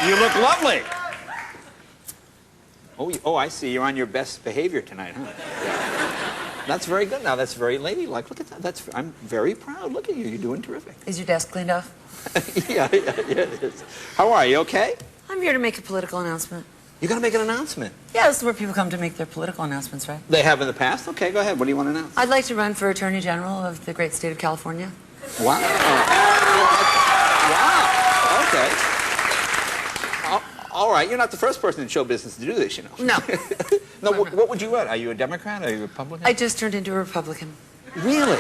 You look lovely. Oh, I see. You're on your best behavior tonight, huh? Yeah. That's very good. Now, that's very ladylike. Look at that. I'm very proud. Look at you. You're doing terrific. Is your desk cleaned off? Yeah, it is. How are you? Okay? I'm here to make a political announcement. You're going to make an announcement? Yeah, this is where people come to make their political announcements, right? They have in the past? Okay, go ahead. What do you want to announce? I'd like to run for Attorney General of the great state of California. Wow. Wow. Okay. All right. You're not the first person in show business to do this, you know. No. No, what would you run? Are you a Democrat? Are you a Republican? I just turned into a Republican. Really?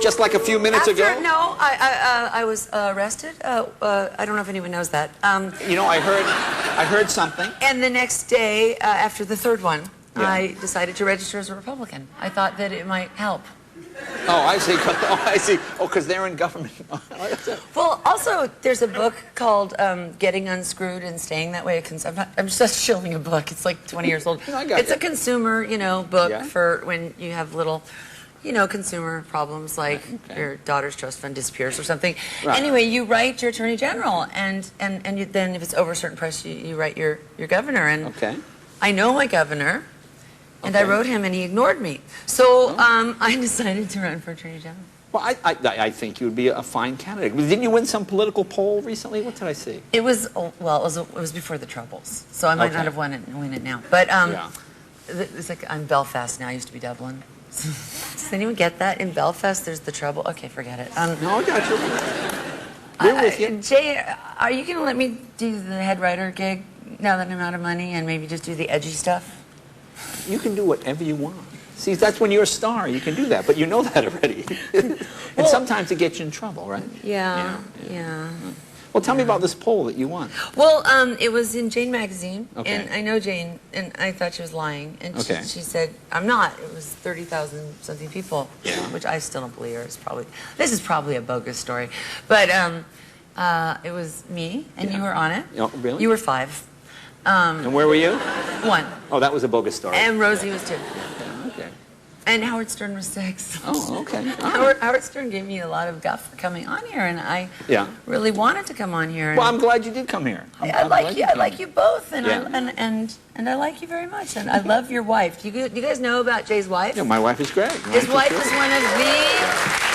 Just like a few minutes ago? No, I was arrested. I don't know if anyone knows that. You know, I heard something. And the next day, after the third one, Yeah. I decided to register as a Republican. I thought that it might help. Oh, I see. Oh, I see. Oh, because they're in government. Well, also, there's a book called Getting Unscrewed and Staying That Way. I'm just shilling a book. It's like 20 years old. It's a consumer, book for when you have little, consumer problems like your daughter's trust fund disappears or something. Right. Anyway, you write your attorney general, and then if it's over a certain price, you write your governor. And I know my governor. And I wrote him, and he ignored me. So I decided to run for Attorney General. Well, I think you would be a fine candidate. Didn't you win some political poll recently? What did I see? It was it was before the Troubles, so I might not have win it now. But it's like I'm Belfast now. I used to be Dublin. Does anyone get that? In Belfast, there's the Trouble. Okay, forget it. No, I got you. We're with you. Jay, are you going to let me do the head writer gig now that I'm out of money, and maybe just do the edgy stuff? You can do whatever you want. See, that's when you're a star. You can do that, but you know that already. And sometimes it gets you in trouble, right? Yeah. Well, tell me about this poll that you won. Well, it was in Jane magazine, and I know Jane, and I thought she was lying, and she said, I'm not. It was 30,000 something people, which I still don't believe her. This is probably a bogus story, but it was me, and you were on it. Oh, really? You were 5. And where were you? 1. Oh, that was a bogus story. And Rosie was 2. Okay. And Howard Stern was 6. Oh, okay. Howard Stern gave me a lot of guff for coming on here, and I really wanted to come on here. Well, I'm glad you did come here. I like you both, and I like you very much, and I love your wife. Do you guys know about Jay's wife? Yeah, my wife is great. His wife is one of the...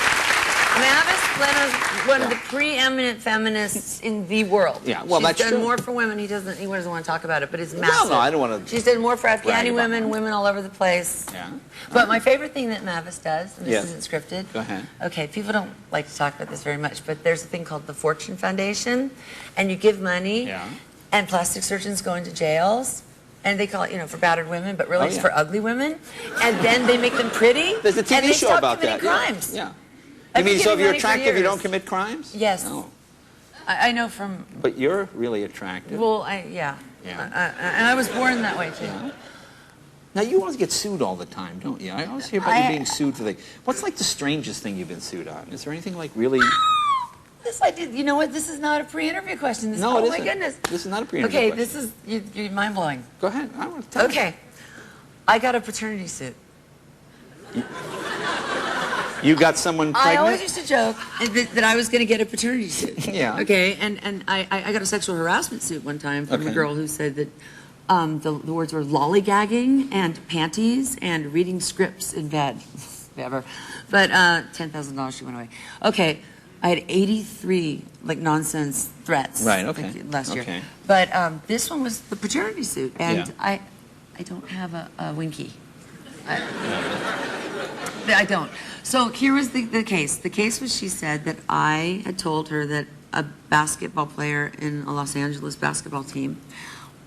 Leno's one of the preeminent feminists in the world. Yeah, well, that's true. She's done more for women. He doesn't want to talk about it, but it's massive. No, I don't want to. She's done more for Afghani women all over the place. Yeah. But my favorite thing that Mavis does, and this isn't scripted. Go ahead. Okay, people don't like to talk about this very much, but there's a thing called the Fortune Foundation, and you give money, and plastic surgeons go into jails. And they call it, for battered women, but really it's for ugly women. And then they make them pretty. There's a TV show about that. And they stop committing crimes. Yeah. You mean so if you're attractive, you don't commit crimes? Yes. Oh. I know from... But you're really attractive. Well, and I was born that way, too. Yeah. Now, you always get sued all the time, don't you? I always hear about you being sued for things. What's like the strangest thing you've been sued on? Is there anything like really... This I did. You know what? This is not a pre-interview question. This, no, it isn't. Oh, my goodness. This is not a pre-interview question. Okay, this is... You're mind-blowing. Go ahead. I want to tell you. I got a paternity suit. You got someone pregnant? I always used to joke that I was going to get a paternity suit. Yeah. Okay, and I got a sexual harassment suit one time from a girl who said that the words were lollygagging and panties and reading scripts in bed. Ever. But $10,000 she went away. Okay, I had 83 nonsense threats last year. But this one was the paternity suit, and I don't have a winky. I don't. So here was the case. The case was she said that I had told her that a basketball player in a Los Angeles basketball team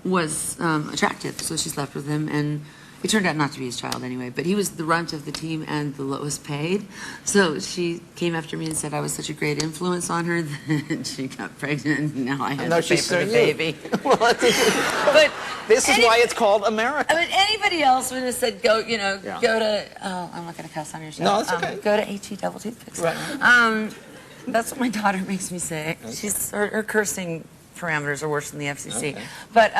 was attractive, so she slept with him, and it turned out not to be his child anyway, but he was the runt of the team and the lowest paid. So she came after me and said I was such a great influence on her that she got pregnant, and now I had to pay for the baby. Well, but this is why it's called America. I mean, anybody else would have said, go to, I'm not going to cuss on your show. No, it's okay. Go to HE Double Toothpicks. Right. That's what my daughter makes me say. Okay. Her cursing parameters are worse than the FCC. Okay. But,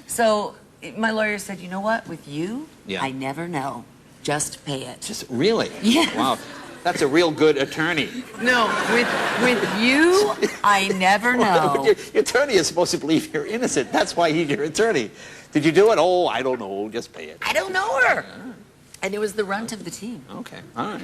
so my lawyer said, you know what, with you, I never know. Just pay it. Just really? Yeah. Wow. That's a real good attorney. No, with you, I never know. Your attorney is supposed to believe you're innocent. That's why he's your attorney. Did you do it? Oh, I don't know. Just pay it. I don't know her. And it was the runt of the team. Okay. All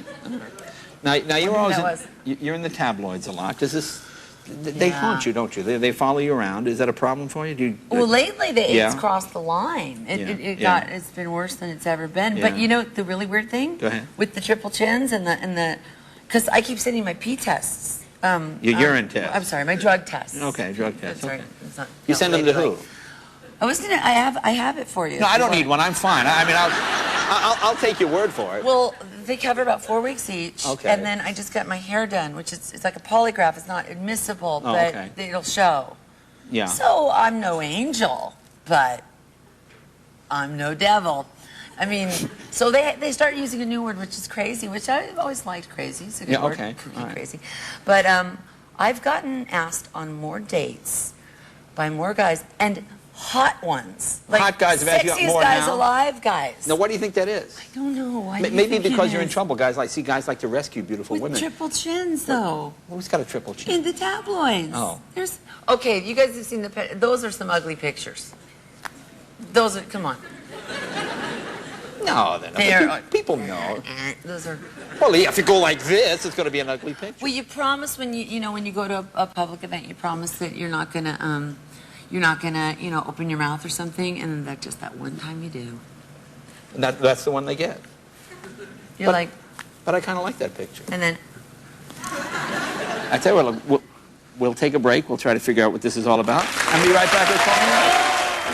right. Now you're always you're in the tabloids a lot. Does this? They haunt you, don't you? They follow you around. Is that a problem for you? Well, lately it's crossed the line. It's been worse than it's ever been. Yeah. But you know the really weird thing? Go ahead. With the triple chins and the, because I keep sending my pee tests. Your urine test. I'm sorry, my drug tests. Okay, drug test. Sorry, Okay. it's not, You send them to who? I have it for you. No, I don't need one. I'm fine. I mean, I'll take your word for it. Well, they cover about 4 weeks each. Okay. And then I just got my hair done, which it's like a polygraph. It's not admissible, but it'll show. Yeah. So I'm no angel, but I'm no devil. I mean, so they start using a new word, which is crazy, which I've always liked crazy. It's a good word. Okay. All right. Crazy. But I've gotten asked on more dates by more guys, and hot ones. Like hot guys have actually got more sexiest guys now? alive guys. Now, what do you think that is? I don't know. Maybe because you're in trouble. Guys like to rescue beautiful with women. triple chins, though. Who's got a triple chin? In the tabloids. Oh. Okay, you guys have seen those are some ugly pictures. Those are, come on. No, they're not. People know. Those are. Well, if you go like this, it's going to be an ugly picture. Well, you promise when when you go to a public event, you promise that you're not gonna open your mouth or something, and then that one time you do. And that's the one they get. But I kind of like that picture. And then. I tell you what, we'll take a break. We'll try to figure out what this is all about. I'll be right back with Courtney.